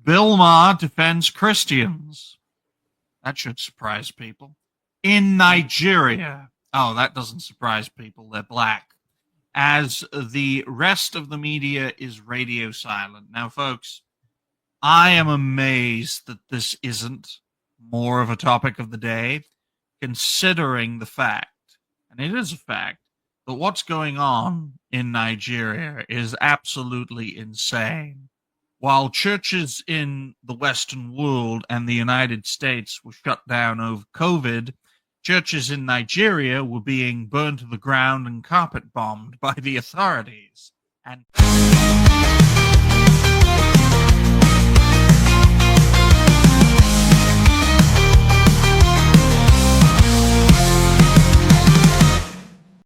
Bill Maher defends Christians. That should surprise people. In Nigeria. Oh, that doesn't surprise people. They're black. As the rest of the media is radio silent. Now, folks, I am amazed that this isn't more of a topic of the day, considering the fact, and it is a fact, that what's going on in Nigeria is absolutely insane. While churches in the Western world and the United States were shut down over COVID, churches in Nigeria were being burned to the ground and carpet bombed by the authorities. And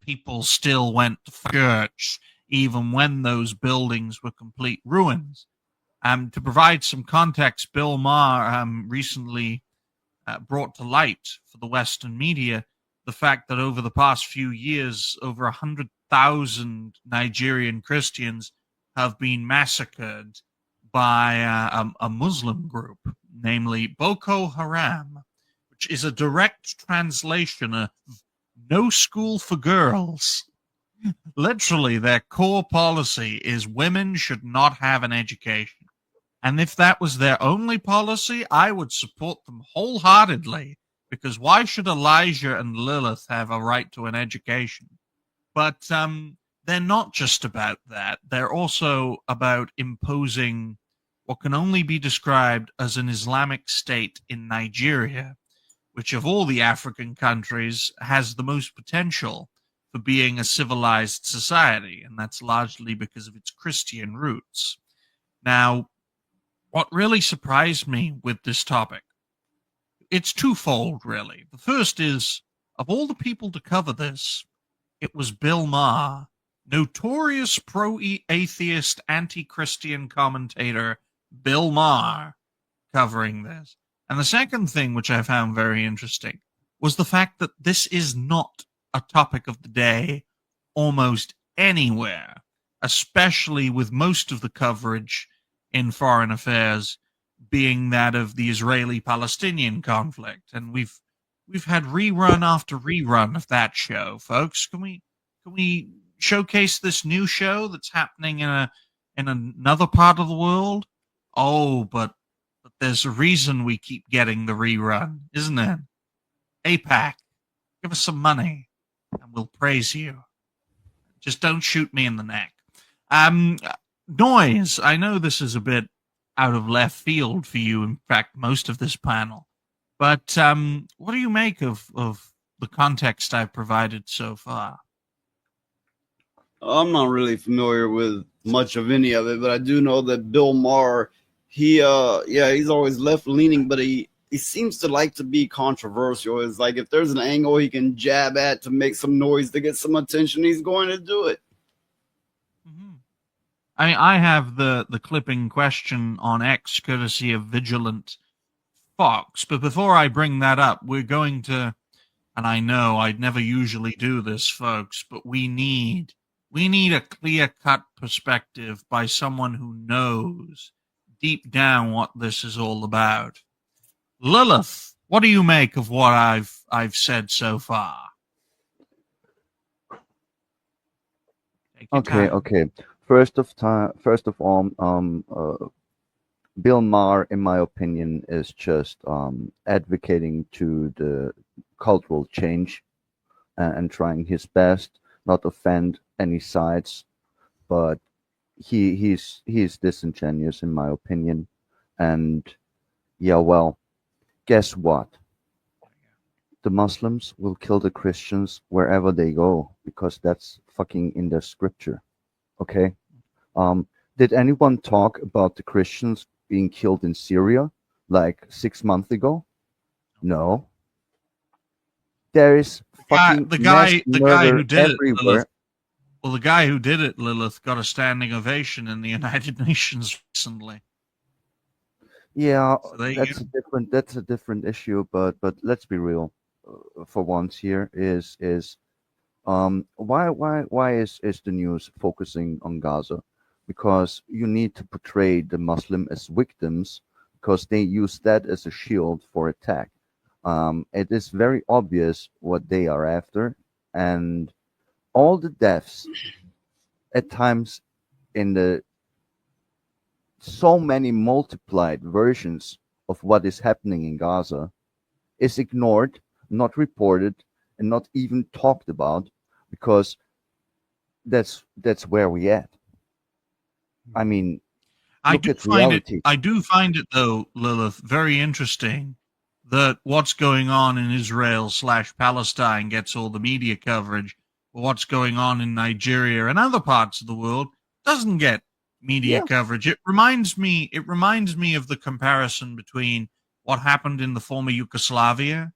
people still went to church even when those buildings were complete ruins. To provide some context, Bill Maher recently brought to light for the Western media the fact that over the past few years, over 100,000 Nigerian Christians have been massacred by a Muslim group, namely Boko Haram, which is a direct translation of no school for girls. Literally, their core policy is women should not have an education. And if that was their only policy, I would support them wholeheartedly, because why should Elijah and Lilith have a right to an education? But they're not just about that. They're also about imposing what can only be described as an Islamic state in Nigeria, which of all the African countries has the most potential for being a civilized society, and that's largely because of its Christian roots. Now, what really surprised me with this topic, it's twofold, really. The first is, of all the people to cover this, it was Bill Maher, notorious pro-atheist, anti-Christian commentator Bill Maher, covering this. And the second thing, which I found very interesting, was the fact that this is not a topic of the day almost anywhere, especially with most of the coverage in foreign affairs being that of the Israeli-Palestinian conflict. And we've had rerun after rerun of that show, folks. Can we showcase this new show that's happening in another part of the world? Oh, but there's a reason we keep getting the rerun, isn't there? APAC, give us some money, and we'll praise you. Just don't shoot me in the neck. Noise, I know this is a bit out of left field for you, in fact, most of this panel. But what do you make of the context I've provided so far? I'm not really familiar with much of any of it, but I do know that Bill Maher, he's always left-leaning, but he seems to like to be controversial. It's like if there's an angle he can jab at to make some noise, to get some attention, he's going to do it. I have the clipping question on X, courtesy of Vigilant Fox. But before I bring that up, we're going to, and I know I'd never usually do this, folks, but we need a clear-cut perspective by someone who knows deep down what this is all about. Lilith, what do you make of what I've said so far? Okay. First of all, Bill Maher, in my opinion, is just advocating to the cultural change and trying his best not offend any sides, but he's disingenuous in my opinion. And yeah, well, guess what? The Muslims will kill the Christians wherever they go, because that's fucking in their scripture. Okay. Did anyone talk about the Christians being killed in Syria like 6 months ago? No. There is fucking the guy who did everywhere. it, Lilith. Well, the guy who did it, Lilith, got a standing ovation in the United Nations recently. Yeah, So that's a different issue. But let's be real, for once here is why is the news focusing on Gaza? because you need to portray the Muslim as victims because they use that as a shield for attack. It is very obvious what they are after, and all the deaths at times in the so many multiplied versions of what is happening in Gaza is ignored, not reported, and not even talked about because that's where we at. I mean, look at reality. I do find it though, Lilith, very interesting that what's going on in Israel/Palestine gets all the media coverage, but what's going on in Nigeria and other parts of the world doesn't get media Yeah. coverage. It reminds me of the comparison between what happened in the former Yugoslavia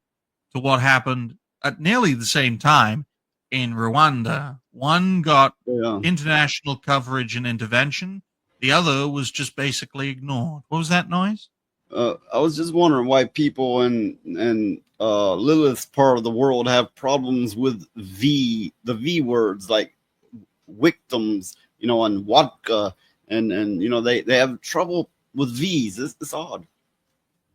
to what happened at nearly the same time in Rwanda. One got Yeah. international coverage and intervention. The other was just basically ignored. What was that noise? I was just wondering why people in Lilith's part of the world have problems with the V words like victims, and vodka, and they have trouble with V's. It's odd.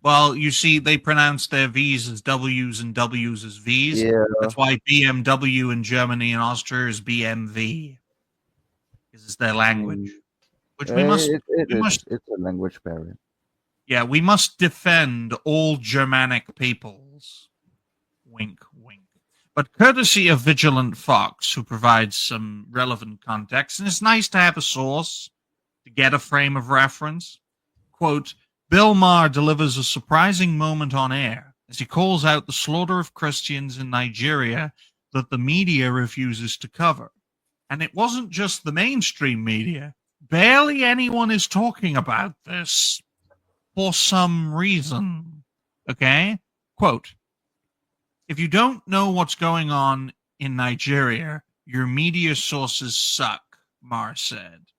Well, you see, they pronounce their V's as W's and W's as V's. Yeah. That's why BMW in Germany and Austria is BMV, because it's their language. Which we must. It's a language barrier. Yeah, we must defend all Germanic peoples. Wink, wink. But courtesy of Vigilant Fox, who provides some relevant context, and it's nice to have a source to get a frame of reference. Quote, Bill Maher delivers a surprising moment on air as he calls out the slaughter of Christians in Nigeria that the media refuses to cover. And it wasn't just the mainstream media. Barely anyone is talking about this for some reason. Okay? Quote, if you don't know what's going on in Nigeria, your media sources suck, Maher said.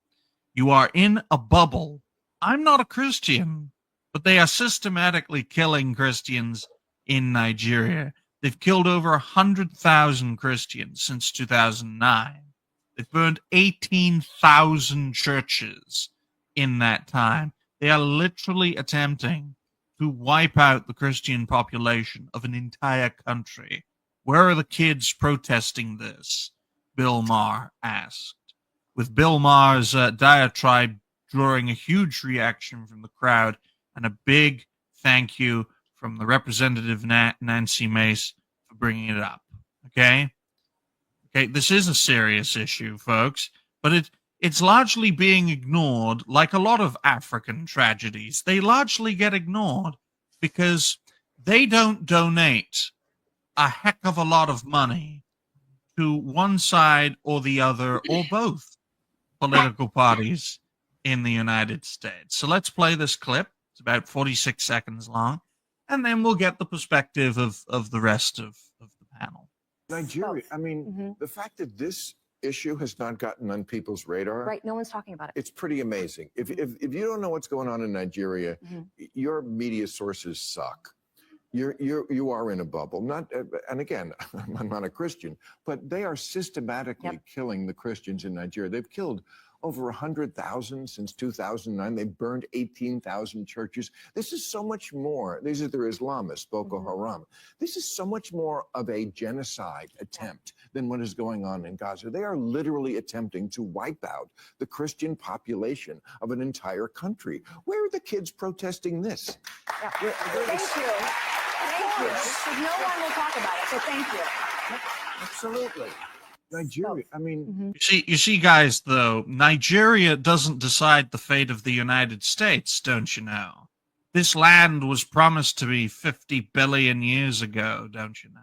You are in a bubble. I'm not a Christian, but they are systematically killing Christians in Nigeria. They've killed over 100,000 Christians since 2009. They've burned 18,000 churches in that time. They are literally attempting to wipe out the Christian population of an entire country. Where are the kids protesting this? Bill Maher asked. With Bill Maher's diatribe drawing a huge reaction from the crowd and a big thank you from the representative Nancy Mace for bringing it up. Okay, this is a serious issue, folks, but it's largely being ignored, like a lot of African tragedies. They largely get ignored because they don't donate a heck of a lot of money to one side or the other or both political parties in the United States. So let's play this clip. It's about 46 seconds long, and then we'll get the perspective of the rest of the panel. Nigeria, I mean, the fact that this issue has not gotten on people's radar. Right, no one's talking about it. It's pretty amazing. If you don't know what's going on in Nigeria, your media sources suck. You are in a bubble. And again, I'm not a Christian, but they are systematically killing the Christians in Nigeria. They've killed over 100,000 since 2009. They burned 18,000 churches. This is so much more. These are their Islamists, Boko Haram. This is so much more of a genocide attempt than what is going on in Gaza. They are literally attempting to wipe out the Christian population of an entire country. Where are the kids protesting this? Yeah. Thank you. Thank you. Because no one will talk about it, so thank you. Absolutely. Nigeria, I mean... You see, guys, though, Nigeria doesn't decide the fate of the United States, don't you know? This land was promised to be 50 billion years ago, don't you know?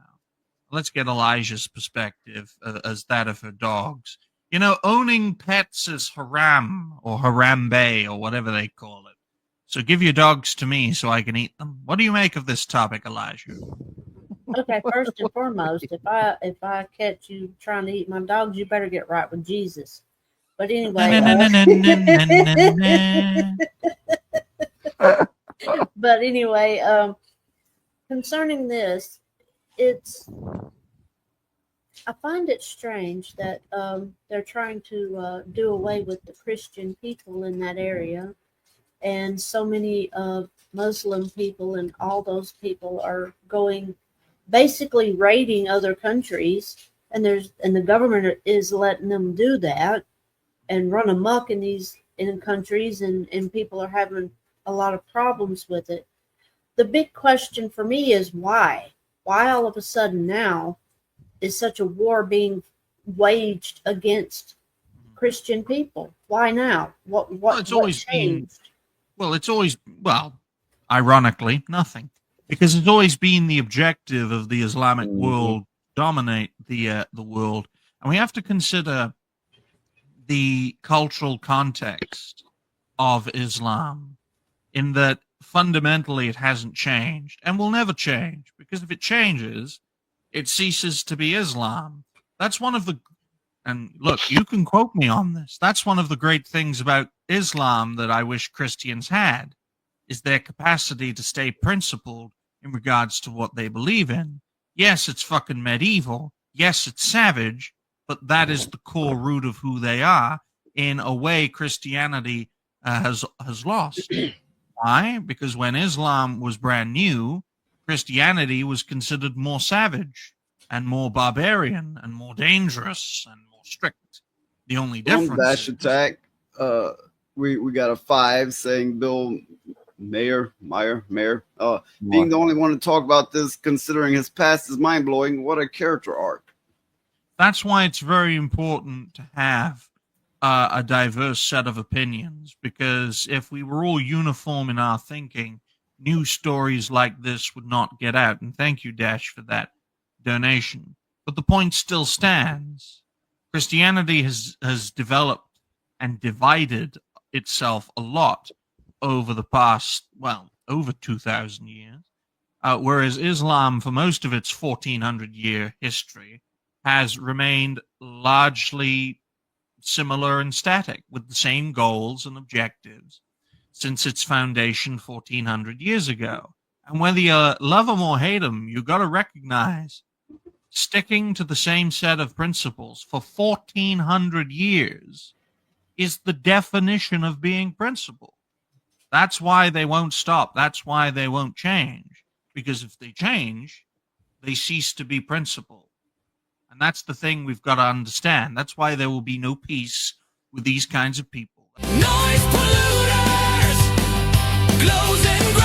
Let's get Elijah's perspective as that of her dogs. You know, owning pets is haram, or harambe, or whatever they call it. So give your dogs to me so I can eat them. What do you make of this topic, Elijah? Okay, first and foremost, if I catch you trying to eat my dogs, you better get right with Jesus. But anyway, but anyway, concerning this, it's I find it strange that they're trying to do away with the Christian people in that area, and so many Muslim people and all those people are going, basically raiding other countries, and the government is letting them do that and run amok in countries, and people are having a lot of problems with it. The big question for me is why? Why all of a sudden now is such a war being waged against Christian people? Why now? Well, it's what always been. changed? Well, ironically, nothing, because it's always been the objective of the Islamic Mhm. world dominate the world, and we have to consider the cultural context of Islam, in that fundamentally it hasn't changed and will never change, because if it changes, it ceases to be Islam. That's one of the, and look, you can quote me on this. That's one of the great things about Islam that I wish Christians had, is their capacity to stay principled in regards to what they believe in. Yes, it's fucking medieval. Yes, it's savage, but that is the core root of who they are. In a way, Christianity has lost. Why? Because when Islam was brand new, Christianity was considered more savage and more barbarian and more dangerous and more strict. The only Boom, difference dash is, attack. We got a 5 saying Bill Maher. Being the only one to talk about this, considering his past is mind blowing. What a character arc. that's why it's very important to have a diverse set of opinions, because if we were all uniform in our thinking, news stories like this would not get out. And thank you, Dash, for that donation. But the point still stands. Christianity has developed and divided itself a lot over the past, well, over 2,000 years, whereas Islam, for most of its 1,400-year history, has remained largely similar and static, with the same goals and objectives since its foundation 1,400 years ago. And whether you love them or hate them, you got to recognize sticking to the same set of principles for 1,400 years is the definition of being principled. That's why they won't stop. That's why they won't change. Because if they change, they cease to be principled. And that's the thing we've got to understand. That's why there will be no peace with these kinds of people. Noise polluters, closing